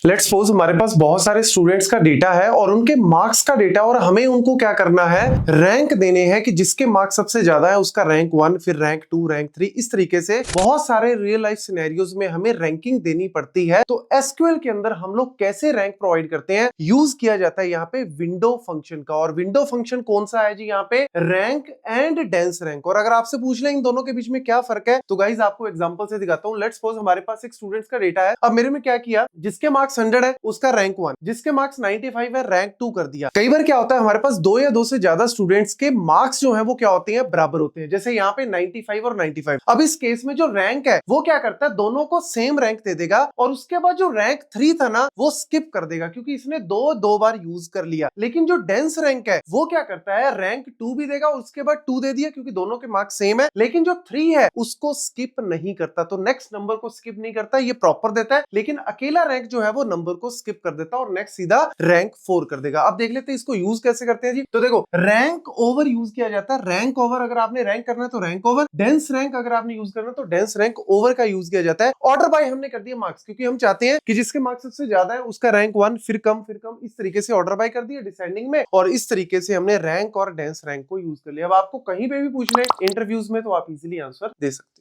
Let's suppose हमारे पास बहुत सारे स्टूडेंट्स का डेटा है और उनके मार्क्स का डेटा, और हमें उनको क्या करना है, रैंक देने हैं कि जिसके मार्क्स सबसे ज्यादा है उसका रैंक 1, फिर रैंक 2, रैंक 3, इस तरीके से बहुत सारे रियल लाइफ सिनेरियोज में हमें रैंकिंग देनी पड़ती है। तो एसक्यूएल के अंदर हम लोग कैसे रैंक प्रोवाइड करते हैं, यूज किया जाता है यहाँ पे विंडो फंक्शन का। और विंडो फंक्शन कौन सा है जी, यहाँ पे रैंक एंड डेंस रैंक। और अगर आपसे पूछ लें इन दोनों के बीच में क्या फर्क है, तो गाइज आपको एग्जांपल से दिखाता हूं। लेट्स सपोज हमारे पास एक स्टूडेंट्स का डेटा है। अब मेरे में क्या किया, जिसके मार्क्स 100 है उसका रैंक 1, जिसके मार्क्स 95 है रैंक 2 कर दिया। कई बार क्या होता है, हमारे पास दो या दो से ज्यादा स्टूडेंट्स के मार्क्स जो है वो क्या होते हैं, बराबर होते हैं। जैसे यहाँ पे 95 और 95। अब इस केस में जो रैंक है वो क्या करता है, दोनों को सेम रैंक दे देगा और उसके बाद जो रैंक 3 था ना वो स्किप कर देगा, क्योंकि इसने दो बार यूज कर लिया। लेकिन जो डेंस रैंक है वो क्या करता है, रैंक 2 भी देगा और उसके बाद 2 दे दिया, क्योंकि दोनों के मार्क्स सेम है। लेकिन जो 3 है उसको स्किप नहीं करता, तो नेक्स्ट नंबर को स्किप नहीं करता, ये प्रॉपर देता है। लेकिन अकेला रैंक जो है वो नंबर को स्किप कर देता और नेक्स्ट सीधा रैंक 4 कर देगा। अब देख लेते हैं इसको यूज कैसे करते हैं जी। तो देखो, रैंक ओवर यूज किया जाता है। रैंक ओवर अगर आपने रैंक करना है तो रैंक ओवर, डेंस रैंक अगर आपने यूज करना है तो डेंस रैंक ओवर का यूज किया जाता है। ऑर्डर बाय हमने कर दिया मार्क्स, क्योंकि हम चाहते हैं कि जिसके मार्क्स सबसे ज्यादा है उसका रैंक 1, फिर कम, फिर कम, इस तरीके से ऑर्डर बाय कर दिया डिसेंडिंग में। और इस तरीके से हमने रैंक और डेंस रैंक को यूज कर लिया। अब आपको कहीं पे भी पूछ ले इंटरव्यूज में तो आप इजीली आंसर दे सकते हो।